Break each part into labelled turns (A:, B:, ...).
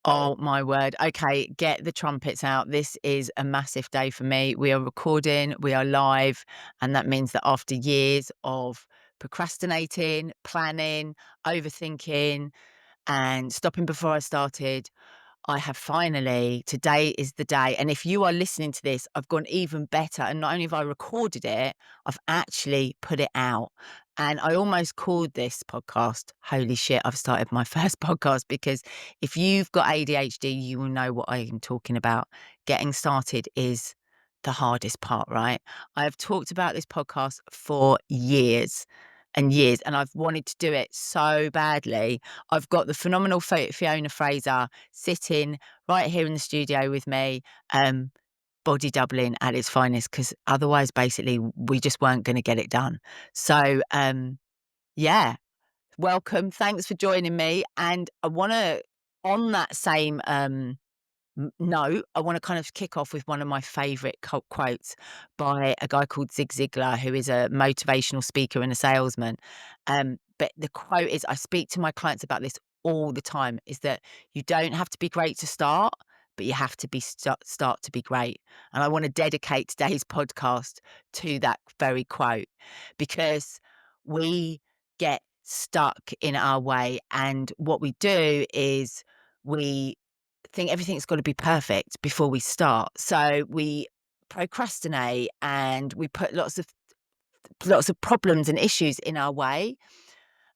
A: Oh my word. Okay, get the trumpets out. This is a massive day for me. We are recording, we are live, and that means that after years of procrastinating, planning, overthinking, and stopping before I started, I have finally, today is the day. And if you are listening to this, I've gone even better. And not only have I recorded it, I've actually put it out. And I almost called this podcast, Holy Shit, I've started my first podcast, because if you've got ADHD, you will know what I am talking about. Getting started is the hardest part, right? I have talked about this podcast for years and years, and I've wanted to do it so badly. I've got the phenomenal Fiona Fraser sitting right here in the studio with me, body doubling at its finest, because otherwise, basically, we just weren't going to get it done. So, yeah, welcome. Thanks for joining me. And I want to, on that same no, I want to kind of kick off with one of my favorite quotes by a guy called Zig Ziglar, who is a motivational speaker and a salesman. But the quote is, I speak to my clients about this all the time, is that you don't have to be great to start, but you have to be start to be great. And I want to dedicate today's podcast to that very quote, because we get stuck in our way. And what we do is we think everything's got to be perfect before we start. So we procrastinate and we put lots of problems and issues in our way.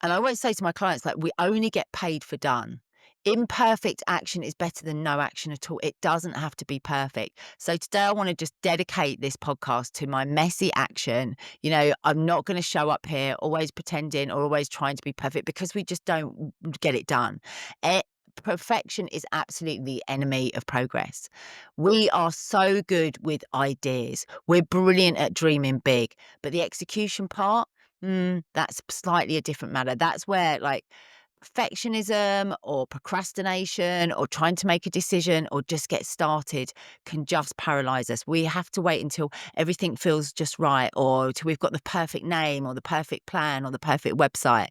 A: And I always say to my clients, like, we only get paid for done. Imperfect action is better than no action at all. It doesn't have to be perfect. So today I want to just dedicate this podcast to my messy action. I'm not going to show up here always pretending or always trying to be perfect, because we just don't get it done. Perfection is absolutely the enemy of progress. We are so good with ideas. We're brilliant at dreaming big, but the execution part, that's slightly a different matter. That's where, like, perfectionism or procrastination or trying to make a decision or just get started can just paralyze us. We have to wait until everything feels just right, or till we've got the perfect name or the perfect plan or the perfect website.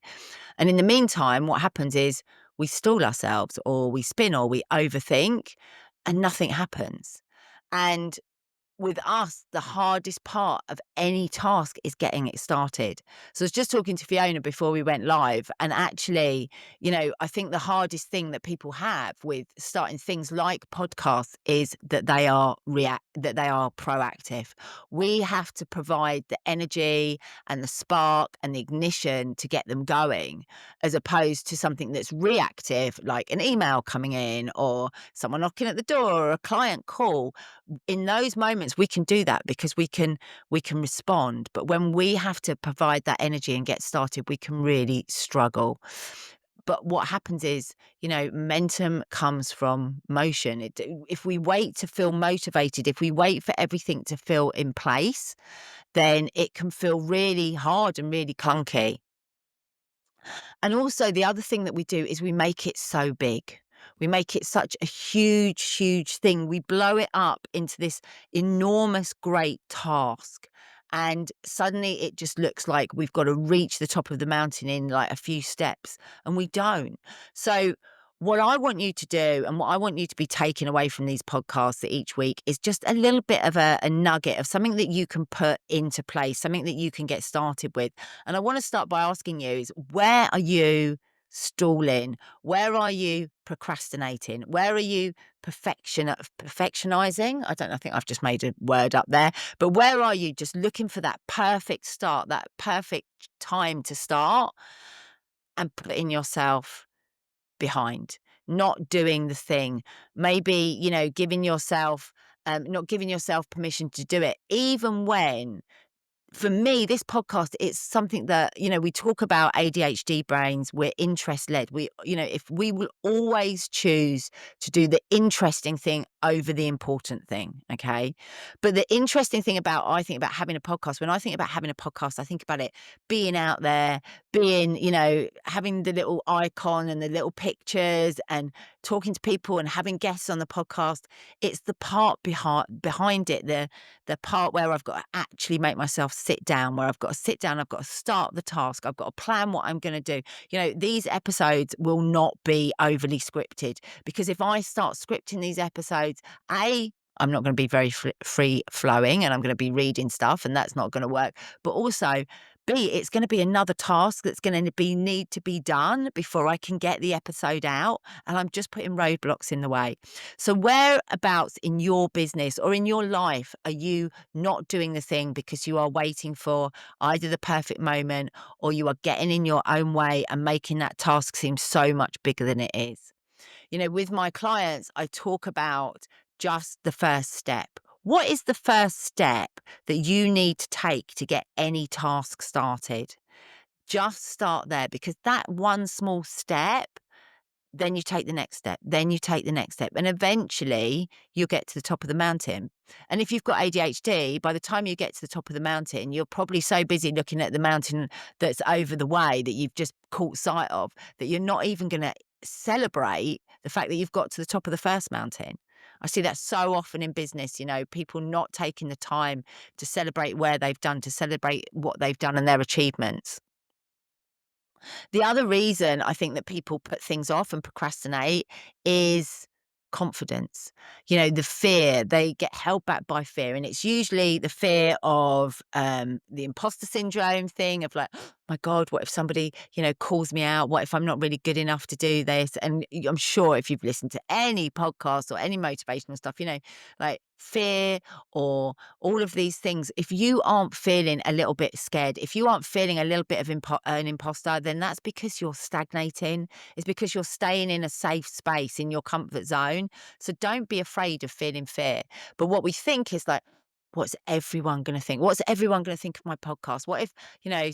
A: And in the meantime, what happens is we stall ourselves, or we spin, or we overthink, and nothing happens. And with us, the hardest part of any task is getting it started. So I was just talking to Fiona before we went live, and actually, I think the hardest thing that people have with starting things like podcasts is that that they are proactive. We have to provide the energy and the spark and the ignition to get them going, as opposed to something that's reactive, like an email coming in or someone knocking at the door or a client call. In those moments we can do that because we can respond, but when we have to provide that energy and get started, we can really struggle. But what happens is, momentum comes from motion. If we wait to feel motivated, if we wait for everything to feel in place, then it can feel really hard and really clunky. And also, the other thing that we do is we make it so big. We make it such a huge, huge thing. We blow it up into this enormous, great task. And suddenly it just looks like we've got to reach the top of the mountain in like a few steps, and we don't. So, what I want you to do, and what I want you to be taking away from these podcasts each week, is just a little bit of a nugget of something that you can put into place, something that you can get started with. And I want to start by asking you is, where are you stalling? Where are you procrastinating? Where are you perfectionizing? I don't know, I think I've just made a word up there. But where are you just looking for that perfect start, that perfect time to start, and putting yourself behind, not doing the thing? Maybe, giving yourself, not giving yourself permission to do it, even when, for me, this podcast, it's something that, we talk about ADHD brains, we're interest led. If we will always choose to do the interesting thing over the important thing, okay? But the interesting thing about I think about having a podcast, when I think about having a podcast, I think about it being out there, being, having the little icon and the little pictures and talking to people and having guests on the podcast. It's the part behind it, the part where I've got to actually make myself sit down, where I've got to sit down, I've got to start the task, I've got to plan what I'm going to do. These episodes will not be overly scripted, because if I start scripting these episodes, I'm not going to be very free flowing, and I'm going to be reading stuff, and that's not going to work. But also, B, it's going to be another task that's going to need to be done before I can get the episode out, and I'm just putting roadblocks in the way. So whereabouts in your business or in your life are you not doing the thing because you are waiting for either the perfect moment, or you are getting in your own way and making that task seem so much bigger than it is? With my clients, I talk about just the first step. What is the first step that you need to take to get any task started? Just start there, because that one small step, then you take the next step, then you take the next step, and eventually you'll get to the top of the mountain. And if you've got ADHD, by the time you get to the top of the mountain, you're probably so busy looking at the mountain that's over the way that you've just caught sight of, that you're not even going to celebrate the fact that you've got to the top of the first mountain. I see that so often in business, people not taking the time to celebrate where they've done, to celebrate what they've done and their achievements. The other reason I think that people put things off and procrastinate is confidence. The fear, they get held back by fear. And it's usually the fear of the imposter syndrome thing of like, "Oh my God, what if somebody, calls me out? What if I'm not really good enough to do this?" And I'm sure if you've listened to any podcast or any motivational stuff, like fear or all of these things, if you aren't feeling a little bit scared, if you aren't feeling a little bit of an imposter, then that's because you're stagnating. It's because you're staying in a safe space in your comfort zone. So don't be afraid of feeling fear. But what we think is like, what's everyone going to think? What's everyone going to think of my podcast? What if,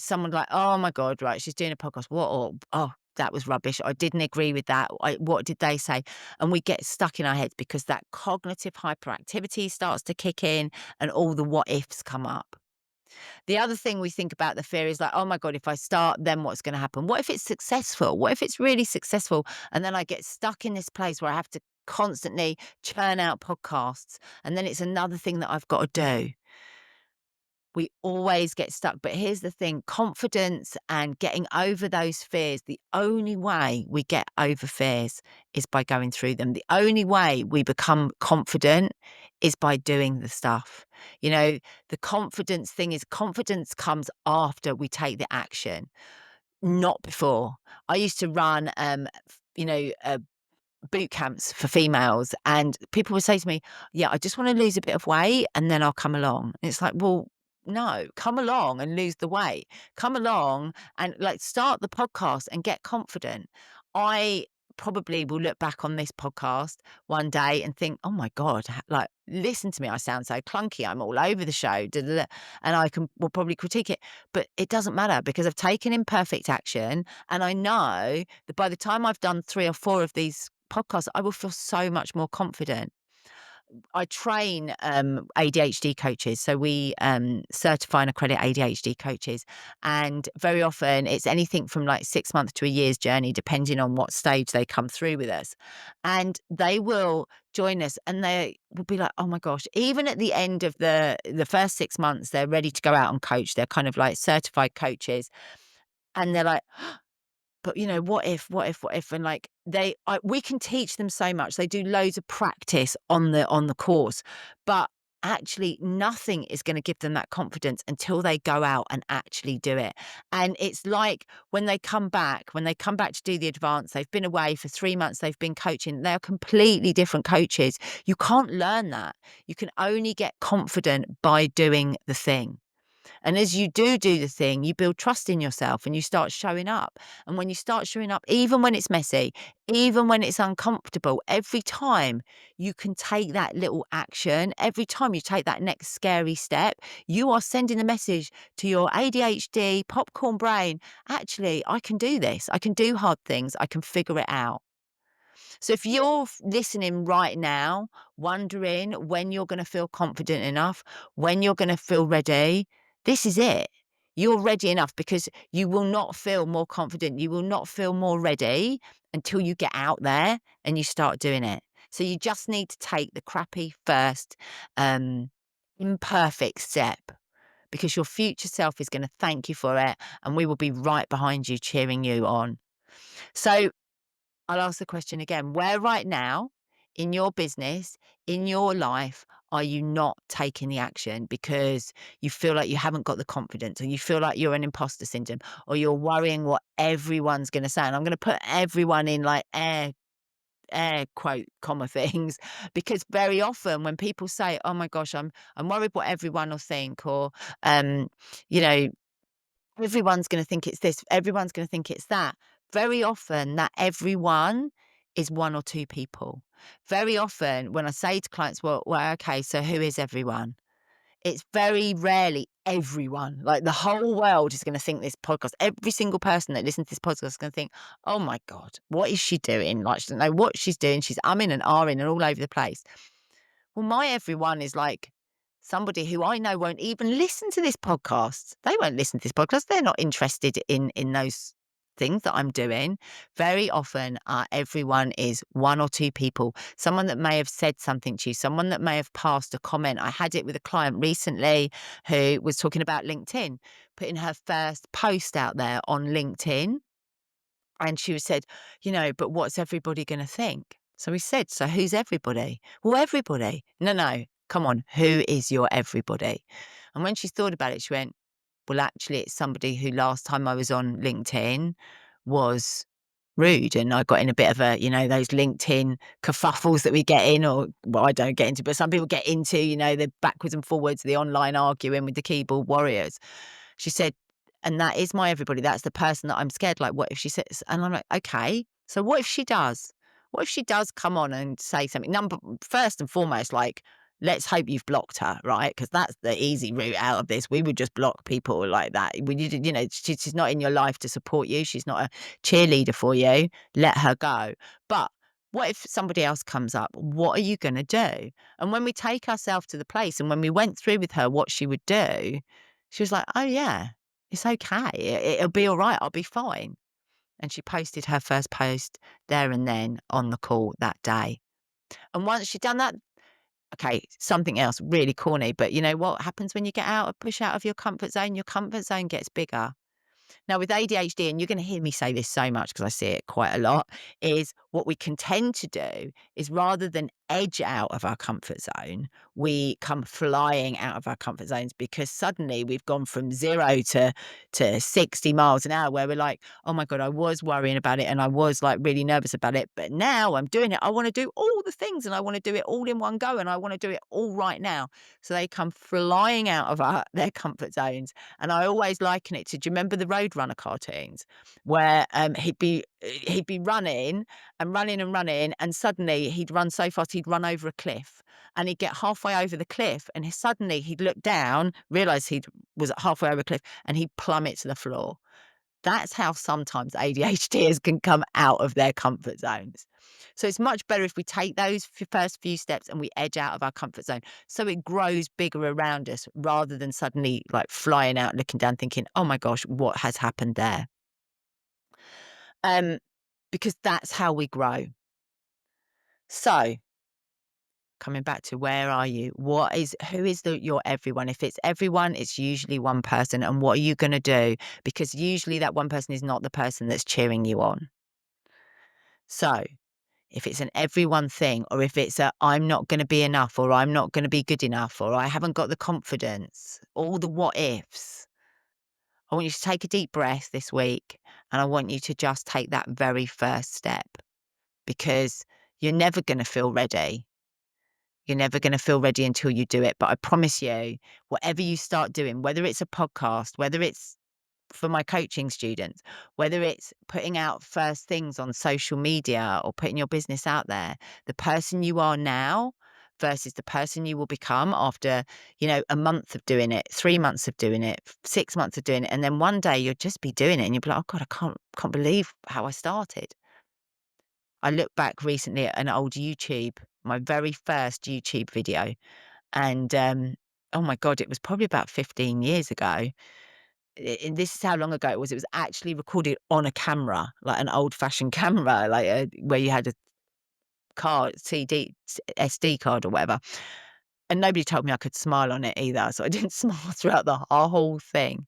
A: someone like, oh my God, right, she's doing a podcast. What? Or, oh, that was rubbish. I didn't agree with that. What did they say? And we get stuck in our heads because that cognitive hyperactivity starts to kick in and all the what ifs come up. The other thing we think about the fear is like, oh my God, if I start, then what's going to happen? What if it's successful? What if it's really successful? And then I get stuck in this place where I have to constantly churn out podcasts. And then it's another thing that I've got to do. We always get stuck. But here's the thing, confidence and getting over those fears, the only way we get over fears is by going through them. The only way we become confident is by doing the stuff. The confidence thing is, confidence comes after we take the action, not before. I used to run, boot camps for females, and people would say to me, "Yeah, I just want to lose a bit of weight and then I'll come along." And it's like, well, no, come along and lose the weight. Come along and like start the podcast and get confident. I probably will look back on this podcast one day and think, "Oh my God, like listen to me, I sound so clunky. I'm all over the show." Da, da, da. And will probably critique it, but it doesn't matter because I've taken imperfect action, and I know that by the time I've done 3 or 4 of these podcasts, I will feel so much more confident. I train ADHD coaches. So we certify and accredit ADHD coaches. And very often it's anything from like 6 months to a year's journey, depending on what stage they come through with us. And they will join us and they will be like, oh my gosh, even at the end of the first 6 months, they're ready to go out and coach. They're kind of like certified coaches. And they're like, but, what if, and like we can teach them so much. They do loads of practice on the course, but actually nothing is going to give them that confidence until they go out and actually do it. And it's like when they come back to do the advance, they've been away for 3 months, they've been coaching, they're completely different coaches. You can't learn that. You can only get confident by doing the thing. And as you do the thing, you build trust in yourself and you start showing up. And when you start showing up, even when it's messy, even when it's uncomfortable, every time you can take that little action, every time you take that next scary step, you are sending a message to your ADHD popcorn brain. Actually, I can do this. I can do hard things. I can figure it out. So if you're listening right now, wondering when you're going to feel confident enough, when you're going to feel ready, this is it. You're ready enough because you will not feel more confident. You will not feel more ready until you get out there and you start doing it. So you just need to take the crappy first um, imperfect step because your future self is going to thank you for it and we will be right behind you, cheering you on. So I'll ask the question again. Where right now in your business, in your life, are you not taking the action because you feel like you haven't got the confidence or you feel like you're an imposter syndrome or you're worrying what everyone's going to say? And I'm going to put everyone in like air quote comma things because very often when people say, "Oh my gosh, I'm worried what everyone will think," or um, you know, everyone's going to think it's this, everyone's going to think it's that. Very often, that everyone is one or two people. Very often, when I say to clients, well, okay, so who is everyone? It's very rarely everyone. Like the whole world is going to think this podcast. Every single person that listens to this podcast is going to think, "Oh my god, what is she doing? Like she doesn't know what she's doing. She's umming and ahhing and all over the place." Well, my everyone is like somebody who I know won't even listen to this podcast. They won't listen to this podcast. They're not interested in those things that I'm doing. Very often, everyone is one or two people. Someone that may have said something to you, someone that may have passed a comment. I had it with a client recently who was talking about LinkedIn, putting her first post out there on LinkedIn. And she said, "But what's everybody gonna think?" So we said, "So who's everybody?" "Well, everybody." "No, no, come on, who is your everybody?" And when she thought about it, she went, "Well, actually, it's somebody who last time I was on LinkedIn was rude and I got in a bit of those LinkedIn kerfuffles that we get in, or well, I don't get into, but some people get into, the backwards and forwards, the online arguing with the keyboard warriors." She said, "And that is my everybody. That's the person that I'm scared. Like, what if she says?" And I'm like, "Okay, so what if she does? What if she does come on and say something?" First and foremost, like, let's hope you've blocked her, right? Because that's the easy route out of this. We would just block people like that. She's not in your life to support you. She's not a cheerleader for you. Let her go. But what if somebody else comes up? What are you going to do? And when we take ourselves to the place, and when we went through with her what she would do, she was like, "Oh, yeah, it's okay. It'll be all right. I'll be fine." And she posted her first post there and then on the call that day. And once she'd done that, okay, something else really corny, but you know what happens when you push out of your comfort zone? Your comfort zone gets bigger. Now, with ADHD, and you're going to hear me say this so much because I see it quite a lot, is what we can tend to do is rather than edge out of our comfort zone, we come flying out of our comfort zones because suddenly we've gone from 0 to 60 miles an hour where we're like, "Oh my God, I was worrying about it and I was like really nervous about it, but now I'm doing it. I want to do all the things and I want to do it all in one go and I want to do it all right now." So they come flying out of their comfort zones. And I always liken it to, do you remember the Roadrunner cartoons where he'd be running and running and running, and suddenly he'd run so fast he'd run over a cliff, and he'd get halfway over the cliff, and suddenly he'd look down, realize he was halfway over a cliff, and he'd plummet to the floor. That's how sometimes ADHDers can come out of their comfort zones. So it's much better if we take those first few steps and we edge out of our comfort zone so it grows bigger around us rather than suddenly like flying out, looking down, thinking, "Oh my gosh, what has happened there?" Um, because that's how we grow. So coming back to where are you? Who is your everyone? If it's everyone, it's usually one person. And what are you going to do? Because usually that one person is not the person that's cheering you on. So if it's an everyone thing, or if it's a I'm not going to be enough, or I'm not going to be good enough, or I haven't got the confidence, all the what ifs, I want you to take a deep breath this week and I want you to just take that very first step because you're never going to feel ready. You're never going to feel ready until you do it. But I promise you, whatever you start doing, whether it's a podcast, whether it's for my coaching students, whether it's putting out first things on social media or putting your business out there, the person you are now versus the person you will become after, a month of doing it, 3 months of doing it, 6 months of doing it. And then one day you'll just be doing it and you'll be like, "Oh God, I can't believe how I started." I looked back recently at an old YouTube, my very first YouTube video, and, oh my god, it was probably about 15 years ago. This is how long ago it was. It was actually recorded on a camera, like an old-fashioned camera, like, where you had a card, CD, SD card or whatever, and nobody told me I could smile on it either, so I didn't smile throughout the whole thing.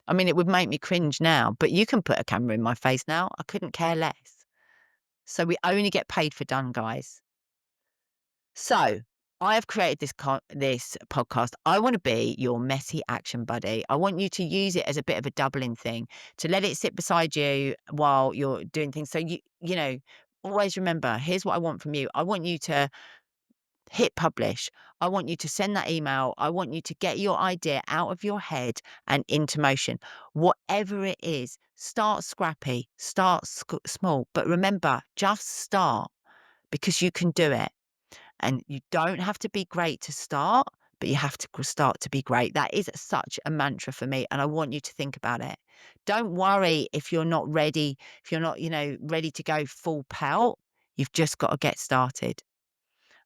A: I mean, it would make me cringe now, but you can put a camera in my face now. I couldn't care less. So we only get paid for done, guys. So I have created this podcast. I want to be your messy action buddy. I want you to use it as a bit of a doubling thing, to let it sit beside you while you're doing things. So always remember, here's what I want from you. I want you to hit publish. I want you to send that email. I want you to get your idea out of your head and into motion. Whatever it is, start scrappy, start small, but remember, just start, because you can do it. And you don't have to be great to start, but you have to start to be great. That is such a mantra for me, and I want you to think about it. Don't worry if you're not ready, if you're not, ready to go full pelt. You've just got to get started.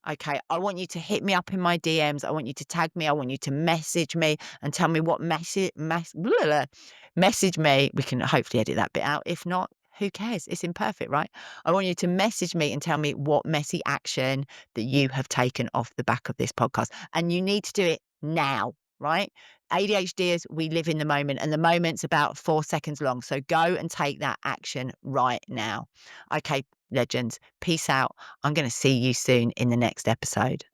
A: Okay, I want you to hit me up in my DMs. I want you to tag me. I want you to message me and tell me what message me. We can hopefully edit that bit out. If not, who cares? It's imperfect, right? I want you to message me and tell me what messy action that you have taken off the back of this podcast. And you need to do it now, right? ADHDers, we live in the moment, and the moment's about 4 seconds long. So go and take that action right now. Okay, legends, peace out. I'm going to see you soon in the next episode.